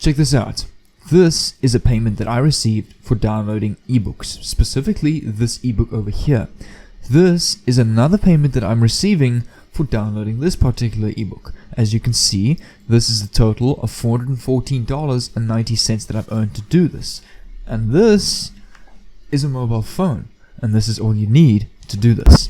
check this out. This is a payment that I received for downloading ebooks, specifically this ebook over here. This is another payment that I'm receiving for downloading this particular ebook. As you can see, this is a total of $414.90 that I've earned to do this. And this is a mobile phone, and this is all you need to do this.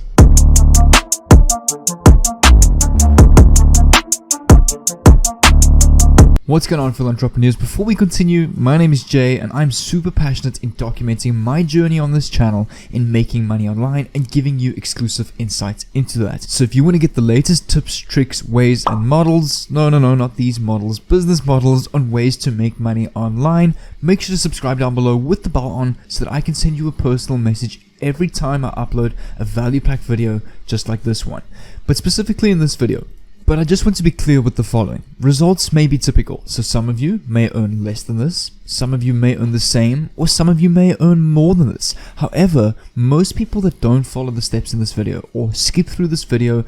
What's going on, fellow entrepreneurs? Before we continue, my name is Jay and I'm super passionate in documenting my journey on this channel in making money online and giving you exclusive insights into that. So if you want to get the latest tips, tricks, ways and models, no, not these models, business models on ways to make money online, make sure to subscribe down below with the bell on so that I can send you a personal message every time I upload a value-packed video just like this one. But specifically in this video, but I just want to be clear with the following. Results may be typical, so some of you may earn less than this, some of you may earn the same, or some of you may earn more than this. However, most people that don't follow the steps in this video or skip through this video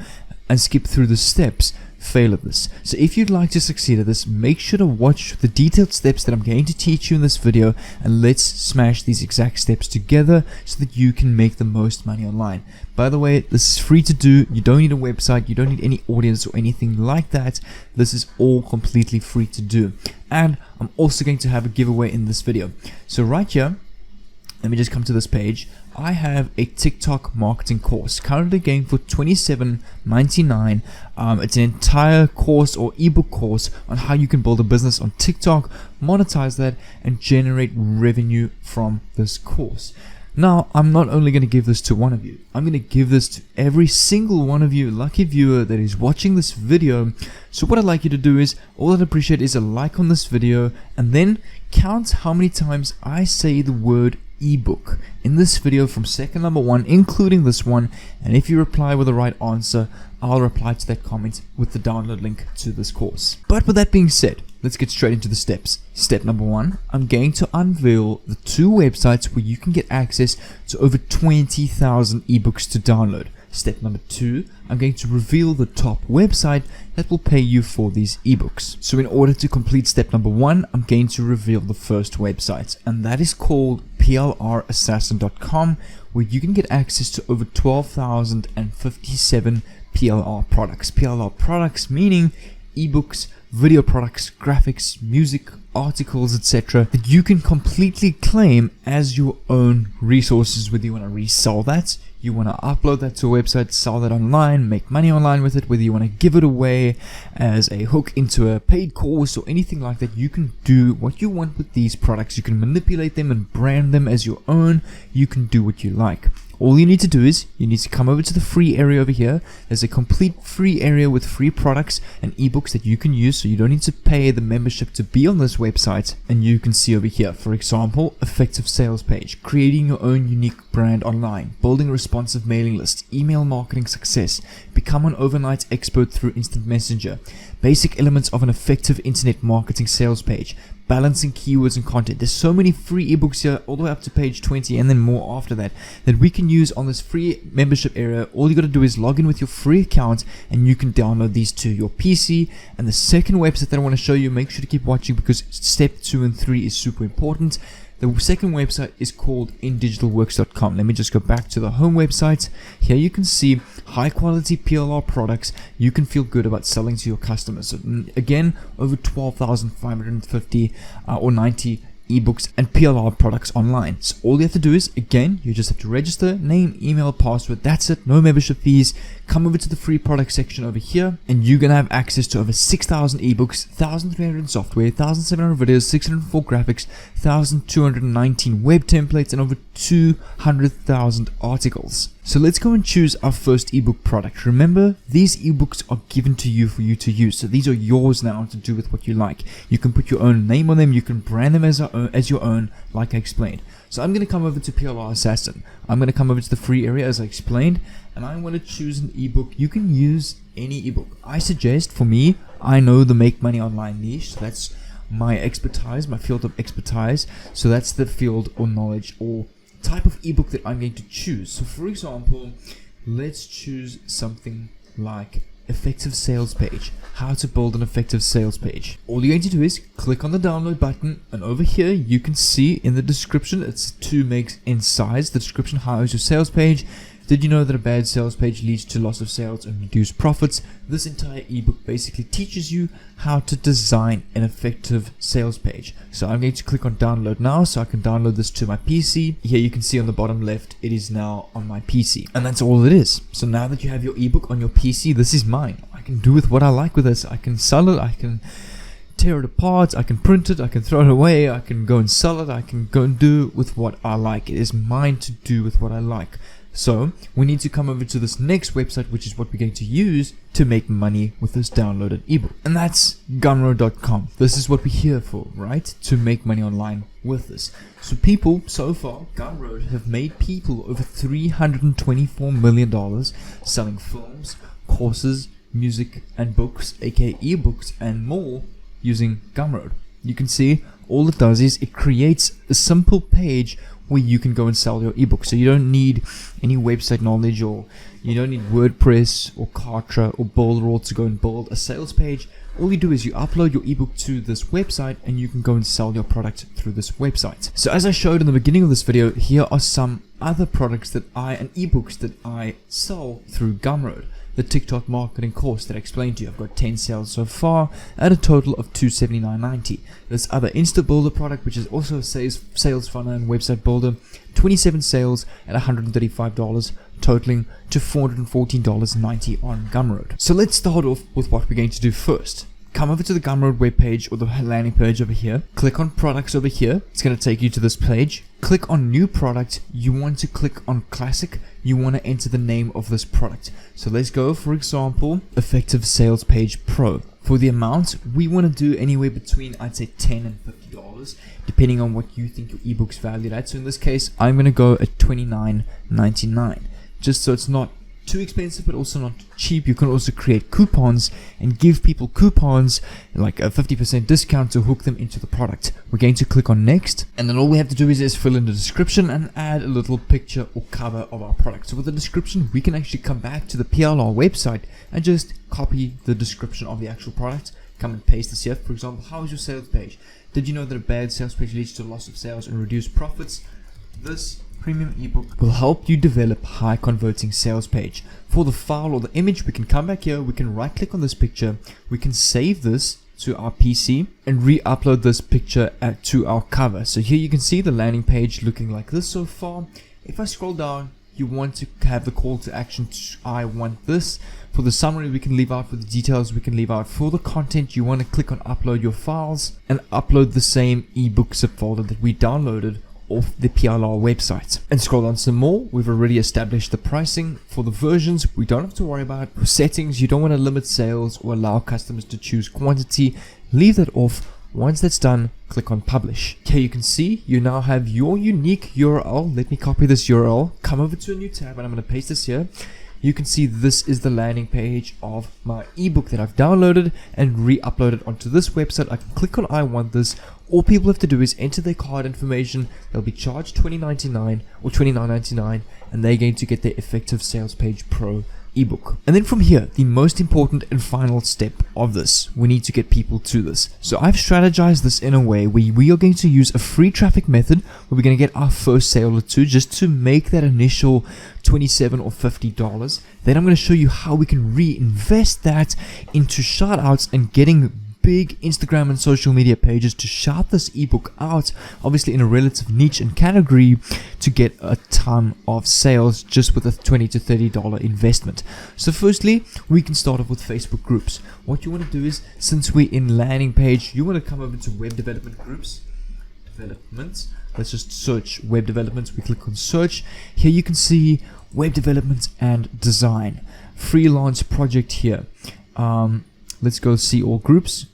and skip through the steps fail at this. So if you'd like to succeed at this, make sure to watch the detailed steps that I'm going to teach you in this video, and let's smash these exact steps together so that you can make the most money online. By the way, this is free to do. You don't need a website, you don't need any audience or anything like that. This is all completely free to do. And I'm also going to have a giveaway in this video. So right here, let me just come to this page. I have a TikTok marketing course currently going for $27.99. It's an entire course or ebook course on how you can build a business on TikTok, monetize that, and generate revenue from this course. Now, I'm not only going to give this to one of you, I'm going to give this to every single one of you lucky viewer that is watching this video. So what I'd like you to do is, all I'd appreciate is a like on this video, and then count how many times I say the word ebook in this video from second number 1, including this one. And if you reply with the right answer, I'll reply to that comment with the download link to this course. But with that being said, let's get straight into the steps. Step number 1, I'm going to unveil the 2 websites where you can get access to over 20,000 ebooks to download. Step number 2, I'm going to reveal the top website that will pay you for these ebooks. So in order to complete step number 1, I'm going to reveal the first website, and that is called PLRassassin.com, where you can get access to over 12,057 PLR products. PLR products meaning ebooks, video products, graphics, music, articles, etc. that you can completely claim as your own resources, whether you want to resell that, you want to upload that to a website, sell that online, make money online with it, whether you want to give it away as a hook into a paid course or anything like that. You can do what you want with these products. You can manipulate them and brand them as your own. You can do what you like. All you need to do is, you need to come over to the free area over here. There's a complete free area with free products and ebooks that you can use, so you don't need to pay the membership to be on this website. And you can see over here, for example, effective sales page, creating your own unique brand online, building a responsive mailing list, email marketing success, become an overnight expert through instant messenger, basic elements of an effective internet marketing sales page, balancing keywords and content. There's so many free ebooks here, all the way up to page 20 and then more after that, that we can use on this free membership area. All you got to do is log in with your free account and you can download these to your PC. And the second website that I want to show you, make sure to keep watching because step 2 and 3 is super important. The second website is called indigitalworks.com. Let me just go back to the home website. Here you can see high quality PLR products you can feel good about selling to your customers. So again, over 12,550 or 90 ebooks and PLR products online. So all you have to do is, again, you just have to register, name, email, password. That's it. No membership fees. Come over to the free product section over here and you're going to have access to over 6,000 ebooks, 1,300 software, 1,700 videos, 604 graphics, 1,219 web templates, and over 200,000 articles. So let's go and choose our first ebook product. Remember, these ebooks are given to you for you to use. So these are yours now to do with what you like. You can put your own name on them. You can brand them as your own, like I explained. So I'm going to come over to PLR Assassin. I'm going to come over to the free area as I explained, and I'm going to choose an ebook. You can use any ebook. I suggest, for me, I know the make money online niche. So that's my expertise, my field of expertise. So that's the field or knowledge or type of ebook that I'm going to choose. So for example, let's choose something like effective sales page. How to build an effective sales page. All you're going to do is click on the download button, and over here you can see in the description, it's 2 megs in size. The description, how is your sales page? Did you know that a bad sales page leads to loss of sales and reduced profits? This entire ebook basically teaches you how to design an effective sales page. So I'm going to click on download now so I can download this to my PC. Here you can see on the bottom left, it is now on my PC. And that's all it is. So now that you have your ebook on your PC, this is mine. I can do with what I like with this. I can sell it, I can tear it apart, I can print it, I can throw it away, I can go and sell it, I can go and do with what I like. It is mine to do with what I like. So we need to come over to this next website, which is what we're going to use to make money with this downloaded ebook, and that's Gumroad.com. This is what we're here for, right? To make money online with this. So people, so far, Gumroad have made people over $324 million selling films, courses, music, and books, aka ebooks, and more using Gumroad. You can see all it does is it creates a simple page where you can go and sell your ebook. So you don't need any website knowledge, or you don't need WordPress or Kartra or Builderall to go and build a sales page. All you do is you upload your ebook to this website and you can go and sell your product through this website. So as I showed in the beginning of this video, here are some other products and ebooks that I sell through Gumroad. The TikTok marketing course that I explained to you. I've got 10 sales so far at a total of $279.90. This other Insta Builder product, which is also a sales funnel and website builder, 27 sales at $135, totaling to $414.90 on Gumroad. So let's start off with what we're going to do first. Come over to the Gumroad webpage or the landing page over here. Click on products over here. It's going to take you to this page. Click on new product. You want to click on classic. You want to enter the name of this product. So let's go, for example, effective sales page pro. For the amount, we want to do anywhere between, I'd say, $10 and $50, depending on what you think your ebook's valued at. So in this case, I'm going to go at $29.99, just so it's not too expensive but also not cheap. You can also create coupons and give people coupons like a 50% discount to hook them into the product. We're going to click on next, and then all we have to do is fill in the description and add a little picture or cover of our product. So with the description, we can actually come back to the PLR website and just copy the description of the actual product, come and paste this here. For example, how is your sales page? Did you know that a bad sales page leads to loss of sales and reduced profits? This premium ebook will help you develop high converting sales page. For the file or the image, we can come back here, we can right click on this picture, we can save this to our PC and re-upload this picture to our cover. So here you can see the landing page looking like this so far. If I scroll down, you want to have the call to action to, I want this. For the summary, we can leave out. For the details, we can leave out. For the content, you want to click on upload your files and upload the same ebook zip folder that we downloaded off the PLR website. And scroll down some more. We've already established the pricing for the versions. We don't have to worry about settings. You don't want to limit sales or allow customers to choose quantity. Leave that off. Once that's done, click on publish. Here you can see you now have your unique URL. Let me copy this URL, come over to a new tab, and I'm going to paste this here. You can see this is the landing page of my ebook that I've downloaded and re-uploaded onto this website. I can click on I want this. All people have to do is enter their card information. They'll be charged $20.99 or $29.99, and they're going to get their effective sales page pro ebook. And then from here, the most important and final step of this, we need to get people to this. So I've strategized this in a way where we are going to use a free traffic method where we're going to get our first sale or two just to make that initial $27 or $50. Then I'm going to show you how we can reinvest that into shout outs and getting big Instagram and social media pages to shout this ebook out, obviously in a relative niche and category, to get a ton of sales just with a $20 to $30 investment. So firstly, we can start off with Facebook groups. What you want to do is, since we're in landing page, you want to come over to web development groups, let's just search web developments. We click on search. Here you can see web development and design, freelance project here. Let's go see all groups,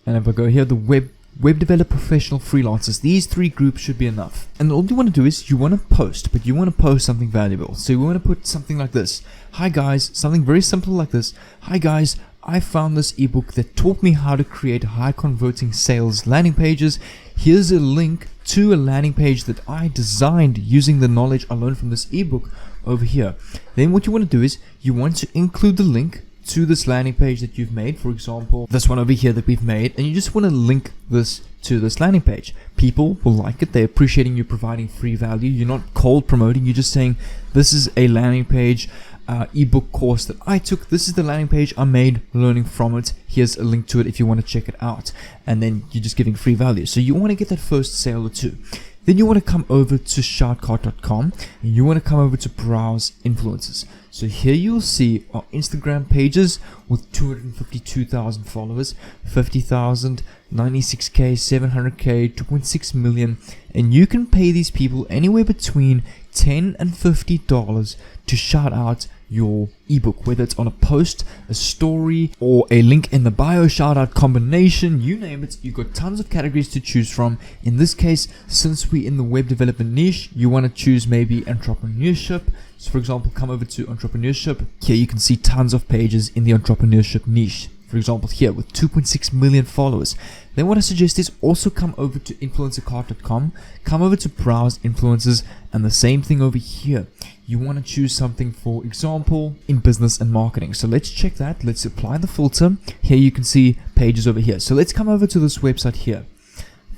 and if I go here, the web developer, professional, freelancers, these three groups should be enough. And all you want to do is you want to post, but you want to post something valuable. So you want to put something like this. Hi guys, something very simple like this. Hi guys, I found this ebook that taught me how to create high converting sales landing pages. Here's a link to a landing page that I designed using the knowledge I learned from this ebook over here. Then what you want to do is you want to include the link to this landing page that you've made, for example, this one over here that we've made, and you just want to link this to this landing page. People will like it. They're appreciating you providing free value. You're not cold promoting. You're just saying, this is a landing page, ebook course that I took. This is the landing page I made, learning from it. Here's a link to it if you want to check it out. And then you're just giving free value. So you want to get that first sale or two. Then you want to come over to shoutcart.com and you want to come over to browse influencers. So here you'll see our Instagram pages with 252,000 followers, 50,000, 96k, 700k, 2.6 million, and you can pay these people anywhere between $10 and $50 to shout out your ebook, whether it's on a post, a story, or a link in the bio, shout out combination, you name it. You've got tons of categories to choose from. In this case, since we're in the web development niche, you want to choose maybe entrepreneurship. So for example, come over to entrepreneurship. Here you can see tons of pages in the entrepreneurship niche. For example, here with 2.6 million followers. Then what I suggest is also come over to influencercart.com, come over to browse influencers, and the same thing over here. You want to choose something, for example, in business and marketing. So let's check that. Let's apply the filter. Here you can see pages over here. So let's come over to this website here.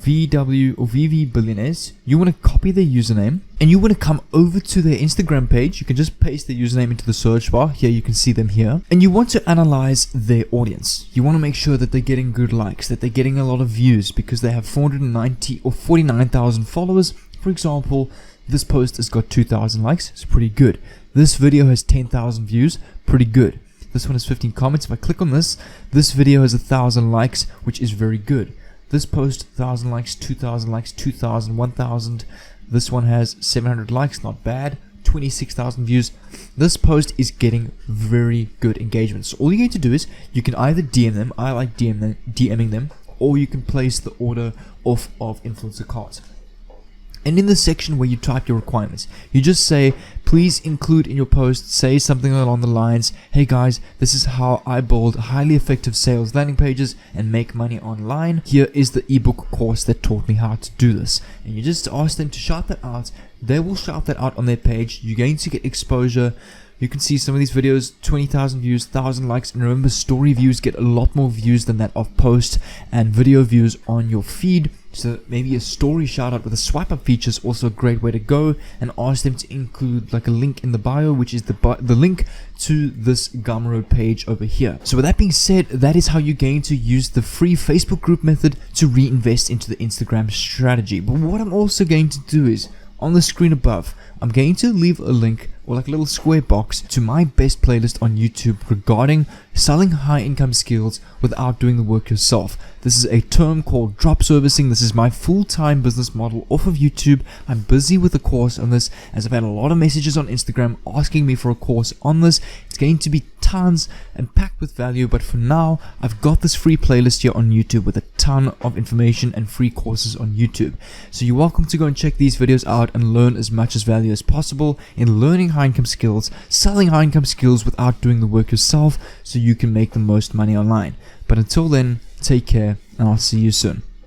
VW or VV Billionaires. You want to copy their username and you want to come over to their Instagram page. You can just paste their username into the search bar. Here you can see them here. And you want to analyze their audience. You want to make sure that they're getting good likes, that they're getting a lot of views because they have 490 or 49,000 followers. For example, this post has got 2,000 likes. It's pretty good. This video has 10,000 views. Pretty good. This one has 15 comments. If I click on this video has 1,000 likes, which is very good. This post, 1,000 likes, 2,000 likes, 2,000, 1,000. This one has 700 likes, not bad. 26,000 views. This post is getting very good engagement. So all you're going to do is you can either DM them, I like DMing them, or you can place the order off of Influencer Cart. And in the section where you type your requirements, you just say, please include in your post, say something along the lines, hey guys, this is how I build highly effective sales landing pages and make money online. Here is the ebook course that taught me how to do this. And you just ask them to shout that out. They will shout that out on their page. You're going to get exposure. You can see some of these videos, 20,000 views, 1,000 likes, and remember, story views get a lot more views than that of post, and video views on your feed. So maybe a story shout out with a swipe up feature is also a great way to go, and ask them to include like a link in the bio, which is the link to this Gumroad page over here. So with that being said, that is how you're going to use the free Facebook group method to reinvest into the Instagram strategy. But what I'm also going to do is, on the screen above, I'm going to leave a link or like a little square box to my best playlist on YouTube regarding selling high income skills without doing the work yourself. This is a term called drop servicing. This is my full-time business model off of YouTube. I'm busy with a course on this, as I've had a lot of messages on Instagram asking me for a course on this. It's going to be tons and packed with value, but for now I've got this free playlist here on YouTube with a ton of information and free courses on YouTube. So you're welcome to go and check these videos out and learn as much as value as possible in learning high income skills, selling high income skills without doing the work yourself, so you can make the most money online. But until then, take care and I'll see you soon.